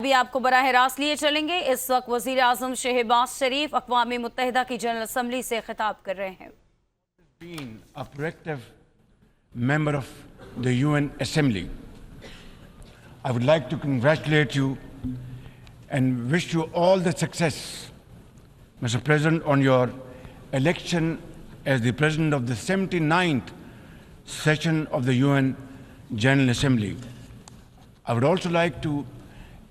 अभी आपको बराह रास्त लिए चलेंगे। इस वक्त वजीर आजम शहबाज शरीफ अक़वाम मुत्तहिदा की जनरल असम्बली से खिताब कर रहे हैं। Being a proactive member of the UN Assembly, I would like to congratulate you and wish you all the success, Mr. President, on your election as the President of the 79th session of the UN General Assembly. I would also like to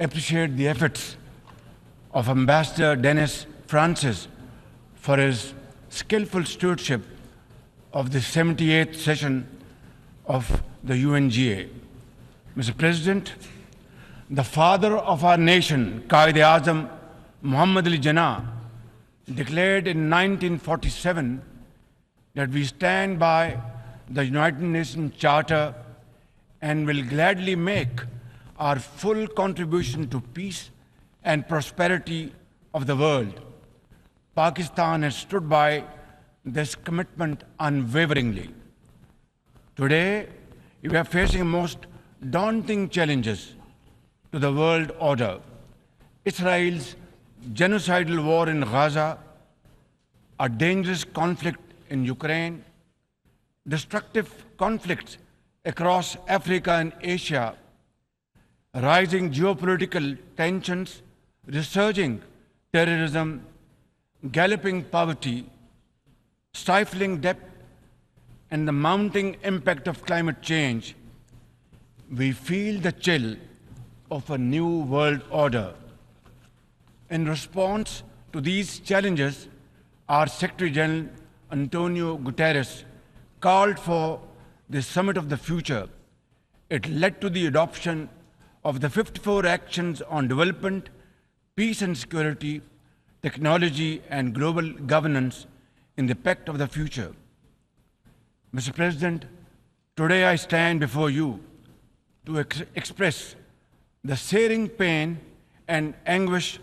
appreciate the efforts of Ambassador Dennis Francis for his skillful stewardship of the 78th session of the UNGA. Mr. President, the father of our nation, Quaid-e-Azam Muhammad Ali Jinnah, declared in 1947 that we stand by the United Nations Charter and will gladly make our full contribution to peace and prosperity of the world. Pakistan has stood by this commitment unwaveringly. Today, we are facing most daunting challenges to the world order. Israel's genocidal war in Gaza, a dangerous conflict in Ukraine, destructive conflicts across Africa and Asia, rising geopolitical tensions, resurging terrorism, galloping poverty, stifling debt, and the mounting impact of climate change, we feel the chill of a new world order. In response to these challenges, our Secretary General Antonio Guterres called for the Summit of the Future. It led to the adoption of the 54 actions on development, peace and security, technology and global governance in the Pact of the Future. Mr. President, today I stand before you to express the searing pain and anguish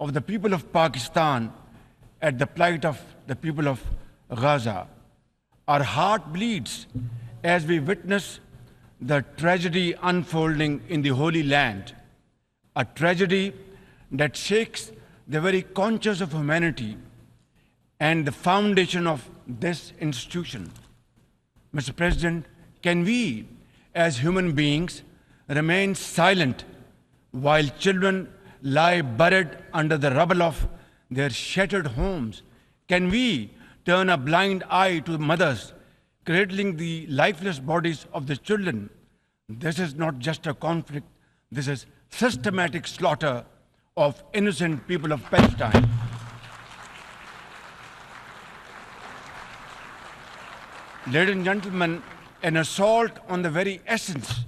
of the people of Pakistan at the plight of the people of Gaza. Our heart bleeds as we witness the tragedy unfolding in the Holy Land, a tragedy that shakes the very conscience of humanity and the foundation of this institution. Mr. President, can we, as human beings, remain silent while children lie buried under the rubble of their shattered homes? Can we turn a blind eye to mothers cradling the lifeless bodies of the children? This is not just a conflict, this is systematic slaughter of innocent people of Palestine. Ladies and gentlemen, an assault on the very essence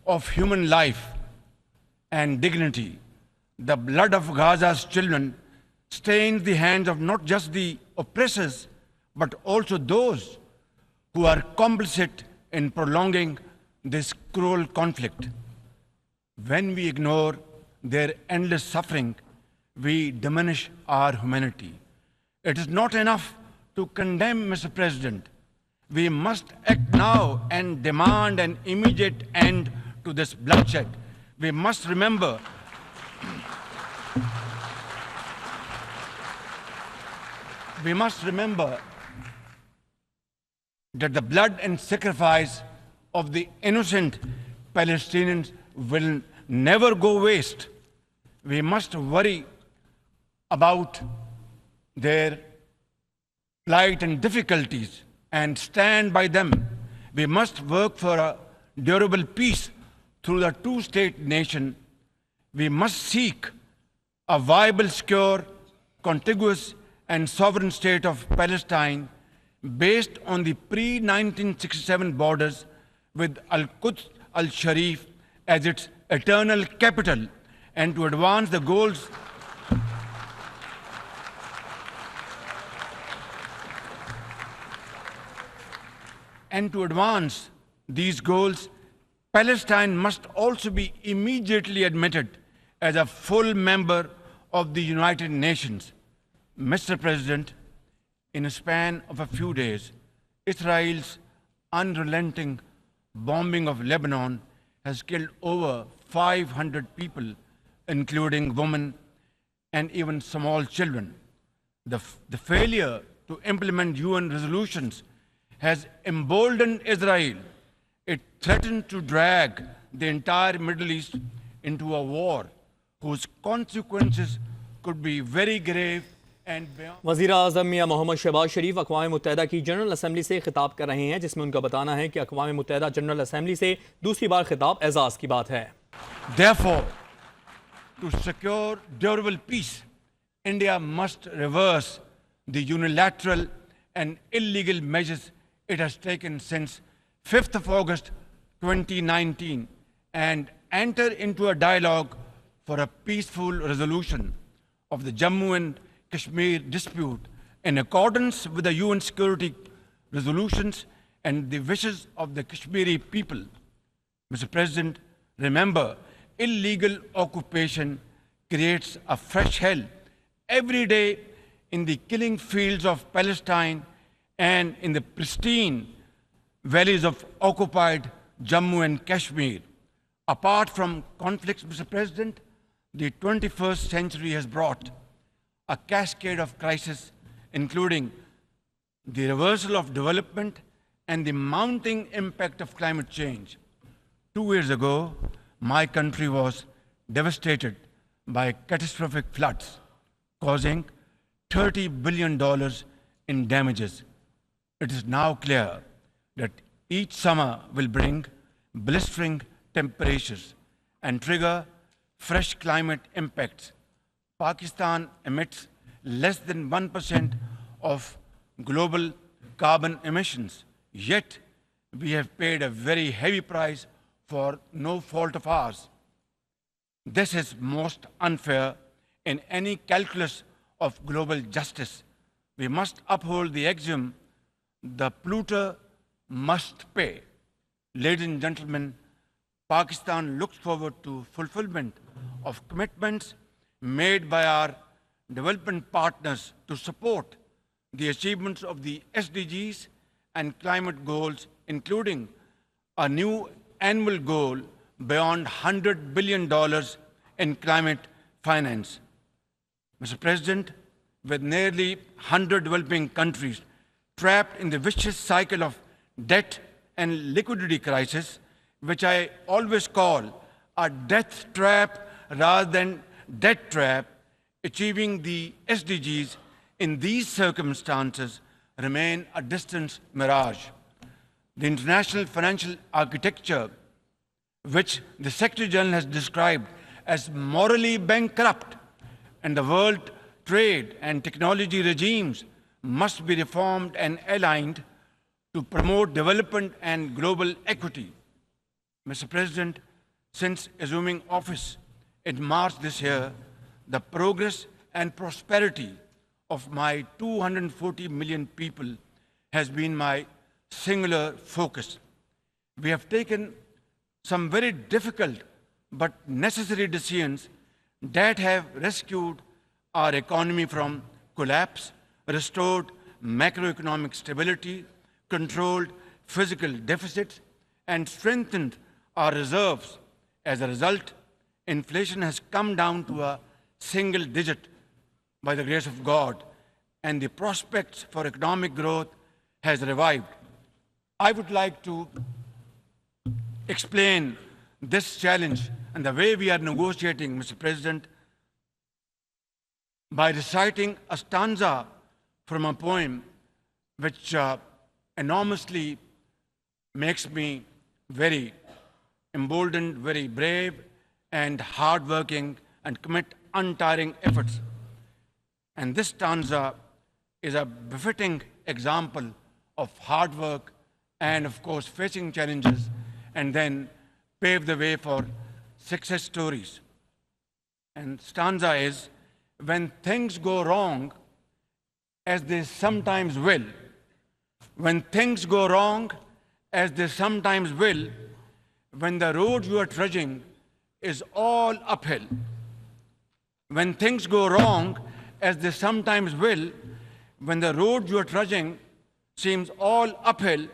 of human life and dignity. The blood of Gaza's children stains the hands of not just the oppressors, but also those who are complicit in prolonging this cruel conflict. When we ignore their endless suffering, we diminish our humanity. It is not enough to condemn, Mr. President. We must act now and demand an immediate end to this bloodshed. We must remember that the blood and sacrifice of the innocent Palestinians will never go waste. We must worry about their plight and difficulties and stand by them. We must work for a durable peace through the two-state nation. We must seek a viable, secure, contiguous and sovereign state of Palestine based on the pre-1967 borders with Al-Quds Al-Sharif as its eternal capital, and to advance the goals these goals, Palestine must also be immediately admitted as a full member of the United Nations. Mr. President, in a span of a few days, Israel's unrelenting bombing of Lebanon has killed over 500 people, including women and even small children. The failure to implement UN resolutions has emboldened Israel. It threatened to drag the entire Middle East into a war whose consequences could be very grave and beyond. वज़ीर आज़म मियां मोहम्मद शहबाज शरीफ अक़वाम मुत्तहिदा की general assembly से खिताब कर रहे हैं, जिसमें उनका बताना है कि अक़वाम मुत्तहिदा जनरल असम्बली से दूसरी बार खिताब एजाज़ की बात है। Therefore, to secure durable peace, India must reverse the unilateral and illegal measures it has taken since 5th of August 2019 and enter into a dialogue for a peaceful resolution of the Jammu and Kashmir dispute in accordance with the UN security resolutions and the wishes of the Kashmiri people. Mr. President, remember, illegal occupation creates a fresh hell every day in the killing fields of Palestine and in the pristine valleys of occupied Jammu and Kashmir. Apart from conflicts, Mr. President, the 21st century has brought a cascade of crises, including the reversal of development and the mounting impact of climate change. 2 years ago, my country was devastated by catastrophic floods, causing $30 billion in damages. It is now clear that each summer will bring blistering temperatures and trigger fresh climate impacts. Pakistan emits less than 1% of global carbon emissions, yet we have paid a very heavy price for no fault of ours. This is most unfair in any calculus of global justice. We must uphold the axiom, the polluter must pay. Ladies and gentlemen, Pakistan looks forward to fulfillment of commitments made by our development partners to support the achievements of the SDGs and climate goals, including a new annual goal beyond $100 billion in climate finance. Mr. President, with nearly 100 developing countries trapped in the vicious cycle of debt and liquidity crisis, which I always call a death trap rather than debt trap, achieving the SDGs in these circumstances remain a distant mirage. The international financial architecture, which the Secretary General has described as morally bankrupt, and the world trade and technology regimes must be reformed and aligned to promote development and global equity. Mr. President, since assuming office in March this year, the progress and prosperity of my 240 million people has been my singular focus. We have taken some very difficult but necessary decisions that have rescued our economy from collapse, restored macroeconomic stability, controlled fiscal deficits, and strengthened our reserves. As a result, inflation has come down to a single digit by the grace of God, and the prospects for economic growth has revived. I would like to explain this challenge and the way we are negotiating, Mr. President, by reciting a stanza from a poem which enormously makes me very emboldened, very brave, and hardworking, and commit untiring efforts. And this stanza is a befitting example of hard work and, of course, facing challenges and then pave the way for success stories. And stanza is, when things go wrong, as they sometimes will, when things go wrong, as they sometimes will, when the road you are trudging is all uphill, when things go wrong, as they sometimes will, when the road you are trudging seems all uphill,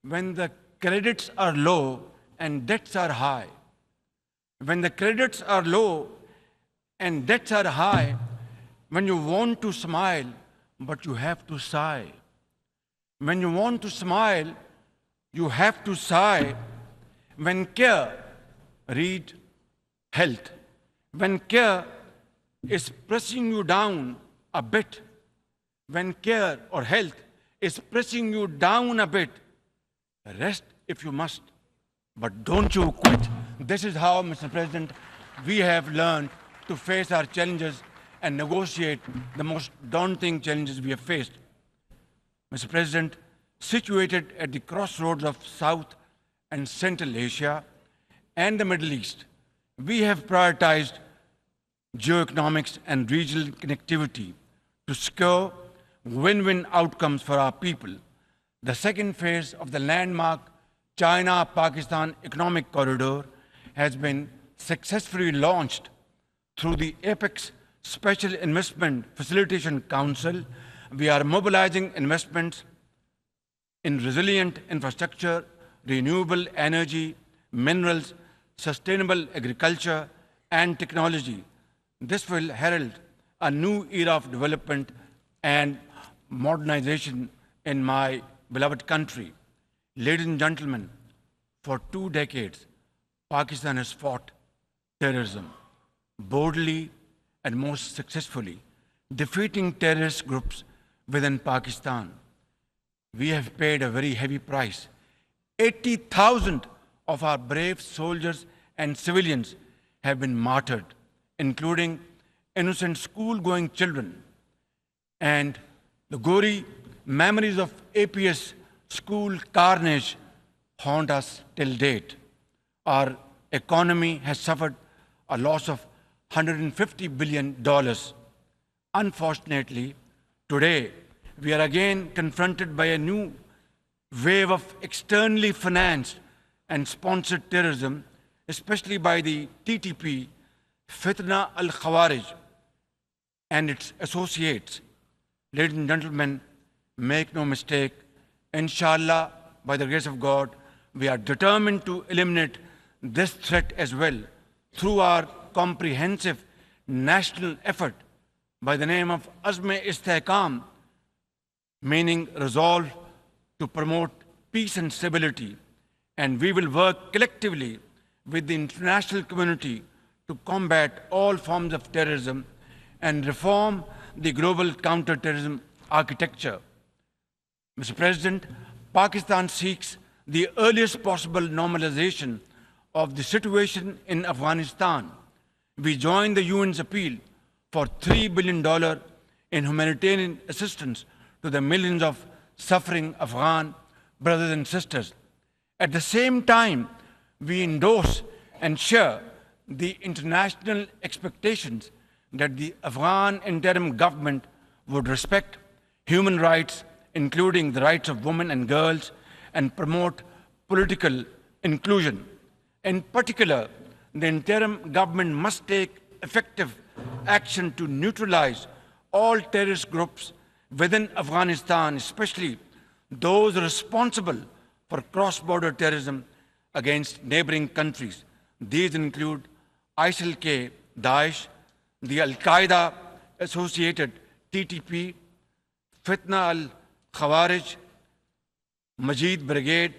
when the credits are low and debts are high, when the credits are low and debts are high when you want to smile, but you have to sigh. When you want to smile, you have to sigh. When care, read health. When care is pressing you down a bit, when care or health is pressing you down a bit, rest if you must, but don't you quit. This is how, Mr. President, we have learned to face our challenges and negotiate the most daunting challenges we have faced. Mr. President, situated at the crossroads of South and Central Asia and the Middle East, we have prioritized geoeconomics and regional connectivity to secure win-win outcomes for our people. The second phase of the landmark China-Pakistan Economic Corridor has been successfully launched through the APEX Special Investment Facilitation Council. We are mobilizing investments in resilient infrastructure, renewable energy, minerals, sustainable agriculture, and technology. This will herald a new era of development and modernization in my beloved country. Ladies and gentlemen, for 2 decades, Pakistan has fought terrorism boldly and most successfully, defeating terrorist groups within Pakistan. We have paid a very heavy price. 80,000 of our brave soldiers and civilians have been martyred, including innocent school-going children. And the gory memories of APS school carnage haunt us till date. Our economy has suffered a loss of $150 billion. Unfortunately, today we are again confronted by a new wave of externally financed and sponsored terrorism, especially by the TTP, Fitna al-Khawarij, and its associates. Ladies and gentlemen, make no mistake, inshallah, by the grace of God, we are determined to eliminate this threat as well through our comprehensive national effort by the name of Azm-e-Istehkam, meaning resolve to promote peace and stability. And we will work collectively with the international community to combat all forms of terrorism and reform the global counter-terrorism architecture. Mr. President, Pakistan seeks the earliest possible normalization of the situation in Afghanistan. We join the UN's appeal for $3 billion in humanitarian assistance to the millions of suffering Afghan brothers and sisters. At the same time, we endorse and share the international expectations that the Afghan interim government would respect human rights, including the rights of women and girls, and promote political inclusion. In particular, the interim government must take effective action to neutralize all terrorist groups within Afghanistan, especially those responsible for cross-border terrorism against neighboring countries. These include ISIL-K, Daesh, the Al-Qaeda associated TTP, Fitna al-Khawarij, Majid Brigade,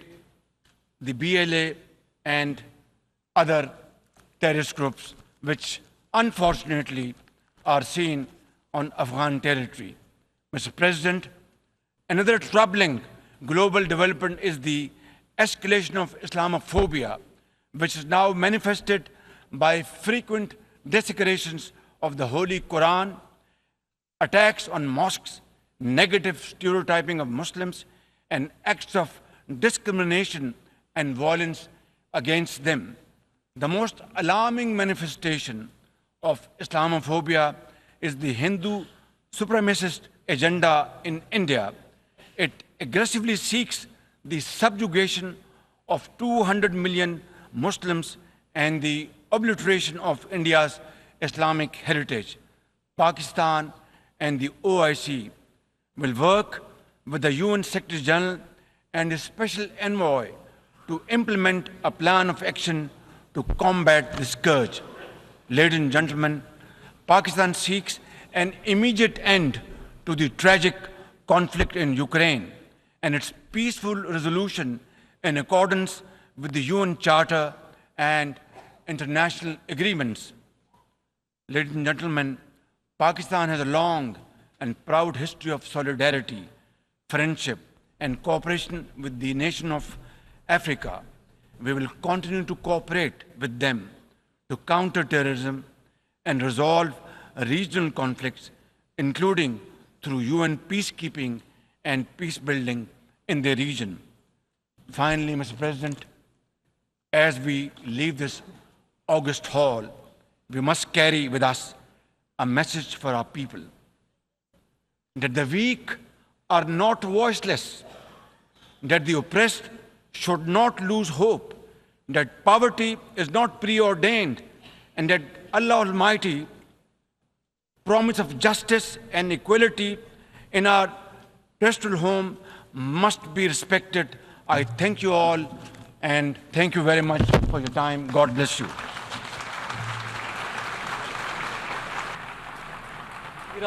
the BLA, and other terrorist groups which unfortunately are seen on Afghan territory. Mr. President, another troubling global development is the escalation of Islamophobia, which is now manifested by frequent desecrations of the Holy Quran, attacks on mosques, negative stereotyping of Muslims, and acts of discrimination and violence against them. The most alarming manifestation of Islamophobia is the Hindu supremacist agenda in India. It aggressively seeks the subjugation of 200 million Muslims and the obliteration of India's Islamic heritage. Pakistan and the OIC will work with the UN Secretary General and a special envoy to implement a plan of action to combat this scourge. Ladies and gentlemen, Pakistan seeks an immediate end to the tragic conflict in Ukraine and its peaceful resolution in accordance with the UN Charter and international agreements. Ladies and gentlemen, Pakistan has a long and proud history of solidarity, friendship, and cooperation with the nation of Africa. We will continue to cooperate with them to counter terrorism and resolve regional conflicts, including through UN peacekeeping and peace building in the region. Finally, Mr. President, as we leave this august hall, we must carry with us a message for our people that the weak are not voiceless, that the oppressed should not lose hope, that poverty is not preordained, and that Allah Almighty promise of justice and equality in our terrestrial home must be respected. I thank you all and thank you very much for your time. God bless you.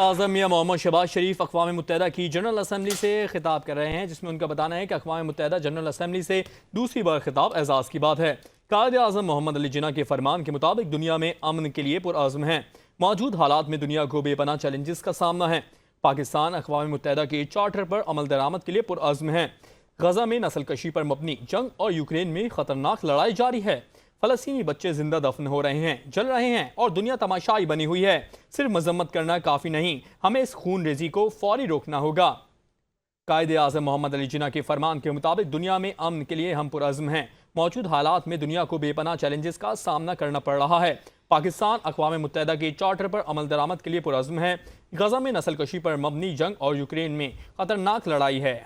आज़म मियां मोहम्मद शहबाज शरीफ अक़वाम मुत्तहिदा की general assembly से खिताब कर रहे हैं, जिसमें उनका बताना है कि अक़वाम मुत्तहिदा जनरल असम्बली से दूसरी बार खिताब एजाज़ की बात है। कायद आज़म मोहम्मद अली जिन्ना के फरमान के मुताबिक दुनिया में अमन के लिए पुरअज़्म हैं। मौजूद हालात में दुनिया को बेपनाह चैलेंजेस का सामना है। पाकिस्तान अक़वाम मुत्तहिदा के चार्टर पर अमल दरामद के लिए पुरअज़्म है। गजा में नस्लकशी पर मबनी जंग और यूक्रेन में खतरनाक लड़ाई जारी है। फलस्तीनी बच्चे जिंदा दफन हो रहे हैं, जल रहे हैं और दुनिया तमाशाई बनी हुई है। सिर्फ मजम्मत करना काफ़ी नहीं, हमें इस खून रेजी को फौरी रोकना होगा। कायद आज़म मोहम्मद अली जिन्ना के फरमान के मुताबिक दुनिया में अमन के लिए हम पुरअज़्म हैं। मौजूद हालात में दुनिया को बेपनाह चैलेंजेस का सामना करना पड़ रहा है। पाकिस्तान अक़वाम मुत्तहिदा के चार्टर पर अमल दरामद के लिए पुरअज़्म है। गजा में नस्लकशी पर मबनी जंग और यूक्रेन में खतरनाक लड़ाई है।